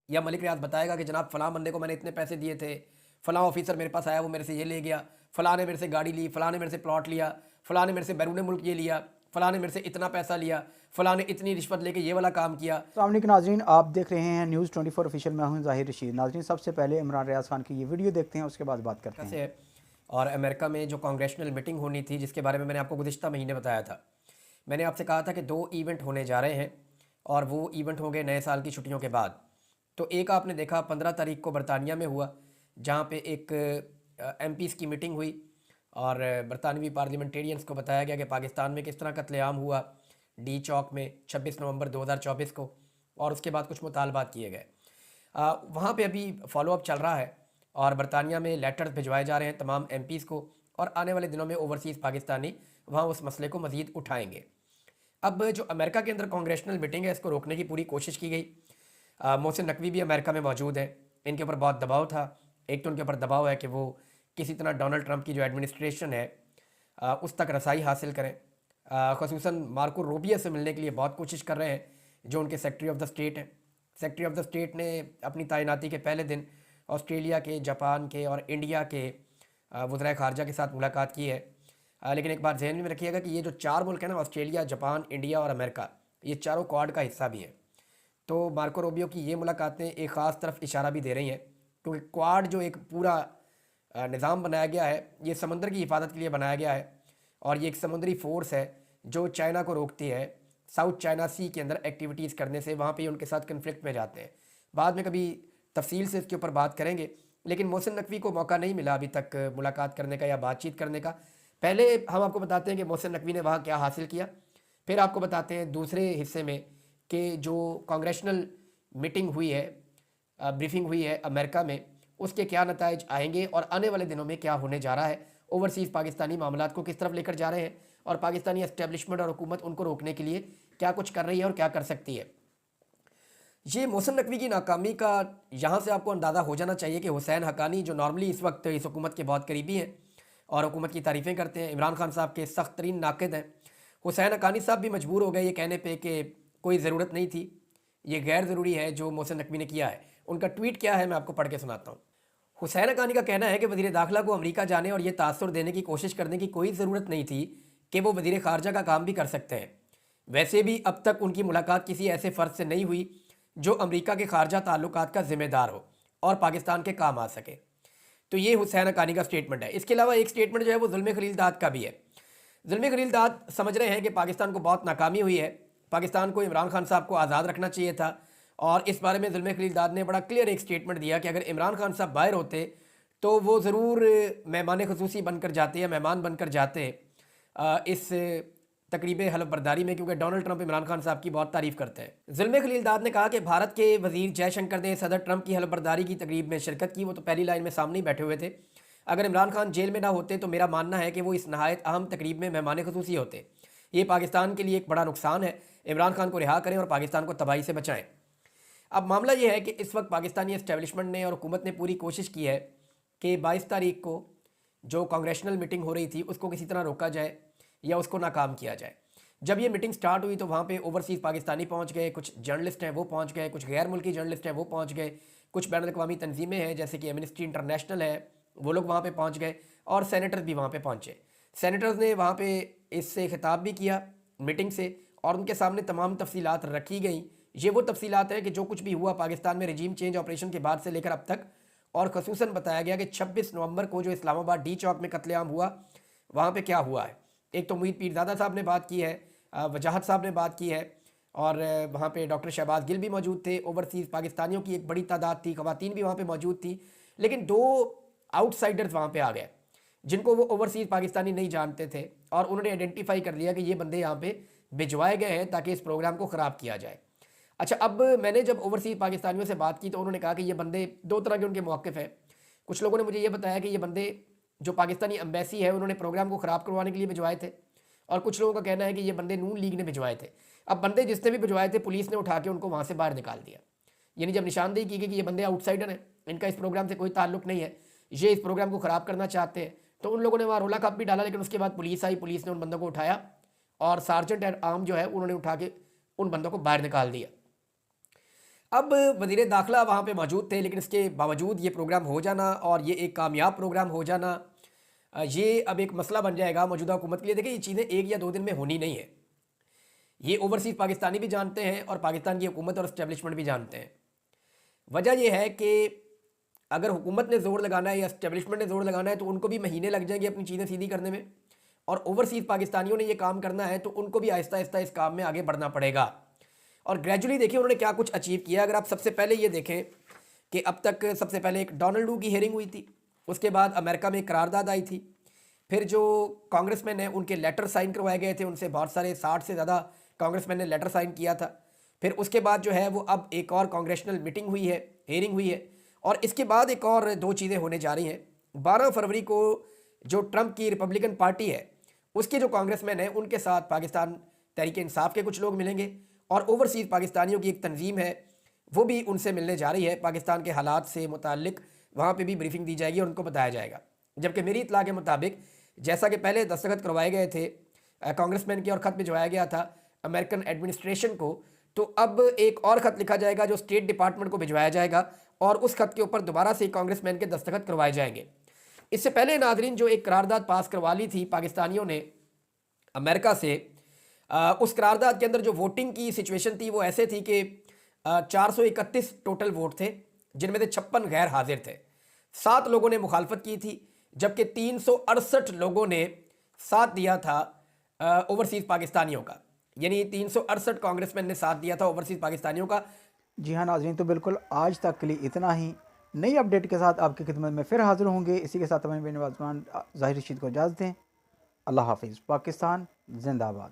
या मलिक रियाज बताएगा कि जनाब फ़लाँ बंदे को मैंने इतने पैसे दिए थे, फ़लाँ ऑफिसर मेरे पास आया वो मेरे से ये ले गया, फ़लाँ ने मेरे से गाड़ी ली, फ़लाँ ने मेरे से प्लॉट लिया, फ़लाँ ने मेरे से बैरून मुल्क ये लिया, फ़लाँ ने मेरे से इतना पैसा लिया, फ़लाँ ने इतनी रिश्वत लेके ये वाला काम किया। अस्सलाम वालेकुम नाजरीन, आप देख रहे हैं न्यूज़ 24 ऑफिशियल। मैं हूं ज़ाहिर रशीद। नाजरीन, सबसे पहले इमरान रियाज खान की ये वीडियो देखते हैं, उसके बाद बात करते से हैं। है। और अमेरिका में जो कांग्रेशनल मीटिंग होनी थी जिसके बारे में मैंने आपको गुज़िश्ता महीने बताया था, मैंने आपसे कहा था कि 2 इवेंट होने जा रहे हैं और वो इवेंट होंगे नए साल की छुट्टियों के बाद। तो एक आपने देखा 15 तारीख को बरतानिया में हुआ, जहाँ पे एक एमपीज़ की मीटिंग हुई और बरतानवी पार्लियामेंटेरियंस को बताया गया कि पाकिस्तान में किस तरह कत्लेआम हुआ डी चौक में 26 नवंबर 2024 को, और उसके बाद कुछ मुतालबात किए गए। वहाँ पे अभी फॉलोअप चल रहा है और बरतानिया में लेटर्स भिजवाए जा रहे हैं तमाम एमपीज़ को, और आने वाले दिनों में ओवरसीज़ पाकिस्तानी वहाँ उस मसले को मज़ीद उठाएंगे। अब जो अमेरिका के अंदर कांग्रेशनल मीटिंग है इसको रोकने की पूरी कोशिश की गई। मोहसिन नकवी भी अमेरिका में मौजूद हैं, इनके ऊपर बहुत दबाव था। एक तो उनके ऊपर दबाव है कि वो किसी तरह डोनाल्ड ट्रंप की जो एडमिनिस्ट्रेशन है उस तक रसाई हासिल करें। खसूसन मार्को रूबियो से मिलने के लिए बहुत कोशिश कर रहे हैं, जो उनके सेक्रेटरी ऑफ द स्टेट हैं। सेक्रेटरी ऑफ द स्टेट ने अपनी तैनाती के पहले दिन ऑस्ट्रेलिया के, जापान के और इंडिया के वज़राए ख़ारजा के साथ मुलाकात की है। लेकिन एक बात जहन में रखिएगा कि ये जो 4 मुल्क हैं ना, ऑस्ट्रेलिया, जापान, इंडिया और अमेरिका, ये चारों क्वाड का हिस्सा भी हैं। तो मार्को रूबियो की ये मुलाकातें एक ख़ास तरफ इशारा भी दे रही हैं, क्योंकि क्वाड जो एक पूरा निज़ाम बनाया गया है, ये समंदर की हिफाजत के लिए बनाया गया है, और ये एक समुद्री फोर्स है जो चाइना को रोकती है साउथ चाइना सी के अंदर एक्टिविटीज़ करने से। वहाँ पे ये उनके साथ कन्फ्लिक्ट में जाते हैं। बाद में कभी तफसील से इसके ऊपर बात करेंगे, लेकिन मोहसिन नकवी को मौका नहीं मिला अभी तक मुलाकात करने का या बातचीत करने का। पहले हम आपको बताते हैं कि मोहसिन नकवी ने वहाँ क्या हासिल किया, फिर आपको बताते हैं दूसरे हिस्से में कि जो कांग्रेशनल मीटिंग हुई है, ब्रीफिंग हुई है अमेरिका में, उसके क्या नताइज आएंगे और आने वाले दिनों में क्या होने जा रहा है, ओवरसीज़ पाकिस्तानी मामलात को किस तरफ लेकर जा रहे हैं, और पाकिस्तानी एस्टेब्लिशमेंट और हुकूमत उनको रोकने के लिए क्या कुछ कर रही है और क्या कर सकती है। ये मोहसिन नकवी की नाकामी का यहाँ से आपको अंदाज़ा हो जाना चाहिए कि हुसैन हक्कानी, जो नॉर्मली इस वक्त इस हुकूमत के बहुत करीबी हैं और हुकूमत की तारीफ़ें करते हैं, इमरान खान साहब के सख्त तरीन नाक़िद हैं, हुसैन हक्कानी साहब भी मजबूर हो गए ये कहने पे कि कोई ज़रूरत नहीं थी, ये गैर ज़रूरी है जो मोहसिन नकवी ने किया है। उनका ट्वीट क्या है मैं आपको पढ़ के सुनाता हूँ। हुसैन हक्कानी का कहना है कि वज़ीर दाखिला को अमेरिका जाने और ये तासुर देने की कोशिश करने की कोई ज़रूरत नहीं थी कि वो वज़ीर ख़ारजा का काम भी कर सकते हैं। वैसे भी अब तक उनकी मुलाकात किसी ऐसे फ़र्द से नहीं हुई जो अमेरिका के खारजा ताल्लुकात का ज़िम्मेदार हो और पाकिस्तान के काम आ सके। तो ये हुसैन हक्कानी का स्टेटमेंट है। इसके अलावा एक स्टेटमेंट जो है वो जुल्म खलीलदाद का भी है। जुल्म खलीलदाद समझ रहे हैं कि पाकिस्तान को बहुत नाकामी हुई है, पाकिस्तान को इमरान खान साहब को आज़ाद रखना चाहिए था, और इस बारे में जुल्म खलीलदाद ने बड़ा क्लियर एक स्टेटमेंट दिया कि अगर इमरान खान साहब बाहर होते तो वो ज़रूर मेहमान खसूसी बनकर जाते या मेहमान बनकर जाते इस तकरीब हलफ बर्दारी में, क्योंकि डोनाल्ड ट्रंप इमरान खान साहब की बहुत तारीफ़ करते हैं। जुल्म खलीलदाद ने कहा कि भारत के वज़ीर जयशंकर ने सदर ट्रंप की हलफ बर्दारी की तकरीब में शिरकत की, वो तो पहली लाइन में सामने ही बैठे हुए थे। अगर इमरान खान जेल में ना होते तो मेरा मानना है कि वो इस नहायत अहम तकरीब में मेहमान खसूसी होते। ये पाकिस्तान के लिए एक बड़ा नुकसान है। इमरान खान को रिहा करें और पाकिस्तान को तबाही से बचाएं। अब मामला ये है कि इस वक्त पाकिस्तानी एस्टेब्लिशमेंट ने और हुकूमत ने पूरी कोशिश की है कि 22 तारीख को जो कांग्रेशनल मीटिंग हो रही थी उसको किसी तरह रोका जाए या उसको नाकाम किया जाए। जब ये मीटिंग स्टार्ट हुई तो वहाँ पे ओवरसीज़ पाकिस्तानी पहुँच गए, कुछ जर्नलिस्ट हैं वो पहुँच गए, कुछ गैर मुल्की जर्नलिस्ट हैं वो पहुँच गए, कुछ बैन अवी तंजीमें हैं जैसे कि एमनेस्टी इंटरनेशनल है, वो लोग वहाँ पे पहुँच गए, और सेनेटर्स भी वहाँ पे पहुँचे। सेनेटर्स ने वहाँ पे इससे खिताब भी किया मीटिंग से, और उनके सामने तमाम तफसीलात रखी गई। ये वो तफसीलात हैं कि जो कुछ भी हुआ पाकिस्तान में रजीम चेंज ऑपरेशन के बाद से लेकर अब तक, और खसूसन बताया गया कि 26 नवंबर को जो इस्लामाबाद डी चौक में कत्लेआम हुआ वहाँ पे क्या हुआ है। एक तो मुईद पीरज़ादा साहब ने बात की है, वजाहत साहब ने बात की है, और वहाँ पे डॉक्टर शहबाज गिल भी मौजूद थे। ओवरसीज़ पाकिस्तानियों की एक बड़ी तादाद थी, ख़वातीन भी वहाँ पे मौजूद थी, लेकिन 2 आउटसाइडर्स वहाँ पे आ गए जिनको वो ओवरसीज़ पाकिस्तानी नहीं जानते थे, और उन्होंने आइडेंटिफाई कर लिया कि ये बंदे यहाँ पे भिजवाए गए हैं ताकि इस प्रोग्राम को ख़राब किया जाए। अच्छा, अब मैंने जब ओवरसीज़ पाकिस्तानियों से बात की तो उन्होंने कहा कि ये बंदे 2 तरह के उनके मौक़िफ़ हैं। कुछ लोगों ने मुझे ये बताया कि ये बंदे जो पाकिस्तानी एम्बेसी है उन्होंने प्रोग्राम को ख़राब करवाने के लिए भिजवाए थे, और कुछ लोगों का कहना है कि ये बंदे नून लीग ने भिजवाए थे। अब बंदे जिसने भी भिजवाए थे पुलिस ने उठा के उनको वहाँ से बाहर निकाल दिया। यानी जब निशानदेही की गई कि ये बंदे आउटसाइडर हैं, इनका इस प्रोग्राम से कोई ताल्लुक नहीं है, ये इस प्रोग्राम को ख़राब करना चाहते हैं, तो उन लोगों ने वहाँ रोला कप भी डाला। लेकिन उसके बाद पुलिस आई, पुलिस ने उन बंदों को उठाया, और सार्जेंट एट आर्म जो है उन्होंने उठा के उन बंदों को बाहर निकाल दिया। अब वज़ीर दाखिला वहाँ पे मौजूद थे, लेकिन इसके बावजूद ये प्रोग्राम हो जाना और ये एक कामयाब प्रोग्राम हो जाना, ये अब एक मसला बन जाएगा मौजूदा हुकूमत के लिए। देखिए, ये चीज़ें 1 या 2 दिन में होनी नहीं है। ये ओवरसीज़ पाकिस्तानी भी जानते हैं और पाकिस्तान की हुकूमत और इस्टेब्लिशमेंट भी जानते हैं। वजह यह है कि अगर हुकूमत ने ज़ोर लगाना है या इस्टेब्लिशमेंट ने ज़ोर लगाना है तो उनको भी महीने लग जाएंगे अपनी चीज़ें सीधी करने में, और ओवरसीज़ पाकिस्तानियों ने ये काम करना है तो उनको भी आहिस्ता आहिस्ता इस काम में आगे बढ़ना पड़ेगा। और ग्रेजुअली देखिए उन्होंने क्या कुछ अचीव किया। अगर आप सबसे पहले ये देखें कि अब तक सबसे पहले एक डोनाल्ड डू की हेयरिंग हुई थी, उसके बाद अमेरिका में एक करारदाद आई थी, फिर जो कांग्रेसमैन हैं उनके लेटर साइन करवाए गए थे, उनसे बहुत सारे 60 से ज़्यादा कांग्रेसमैन ने लेटर साइन किया था। फिर उसके बाद जो है वो अब एक और कांग्रेशनल मीटिंग हुई है, हेयरिंग हुई है, और इसके बाद एक और 2 चीज़ें होने जा रही हैं। 12 फरवरी को जो ट्रंप की रिपब्लिकन पार्टी है उसके जो कांग्रेसमैन हैं उनके साथ पाकिस्तान तहरीक इंसाफ के कुछ लोग मिलेंगे, और ओवरसीज़ पाकिस्तानियों की एक तंजीम है वो भी उनसे मिलने जा रही है। पाकिस्तान के हालात से मुताल्लिक वहाँ पे भी ब्रीफिंग दी जाएगी और उनको बताया जाएगा। जबकि मेरी इत्तला के मुताबिक जैसा कि पहले दस्तखत करवाए गए थे कांग्रेसमैन के और ख़त भिजवाया गया था अमेरिकन एडमिनिस्ट्रेशन को, तो अब एक और ख़त लिखा जाएगा जो स्टेट डिपार्टमेंट को भिजवाया जाएगा और उस खत के ऊपर दोबारा से कांग्रेसमैन के दस्तखत करवाए जाएंगे। इससे पहले नाजरीन जो एक करारदाद पास करवा ली थी पाकिस्तानियों ने अमेरिका से, उस करारदाद के अंदर जो वोटिंग की सिचुएशन थी वो ऐसे थी कि 431 टोटल वोट थे, जिनमें से 56 गैर हाजिर थे, 7 लोगों ने मुखालफत की थी, जबकि 368 लोगों ने साथ दिया था ओवरसीज़ पाकिस्तानियों का। यानी 368 कांग्रेसमैन ने साथ दिया था ओवरसीज़ पाकिस्तानियों का। जी हाँ नाज़रीन, तो बिल्कुल आज तक के लिए इतना ही। नई अपडेट के साथ आपकी खिदमत में फिर हाजिर होंगे। इसी के साथ हमें बेनवाज़ ज़ाहिर रशीद को इजाज़त दें। अल्लाह हाफिज़। पाकिस्तान जिंदाबाद।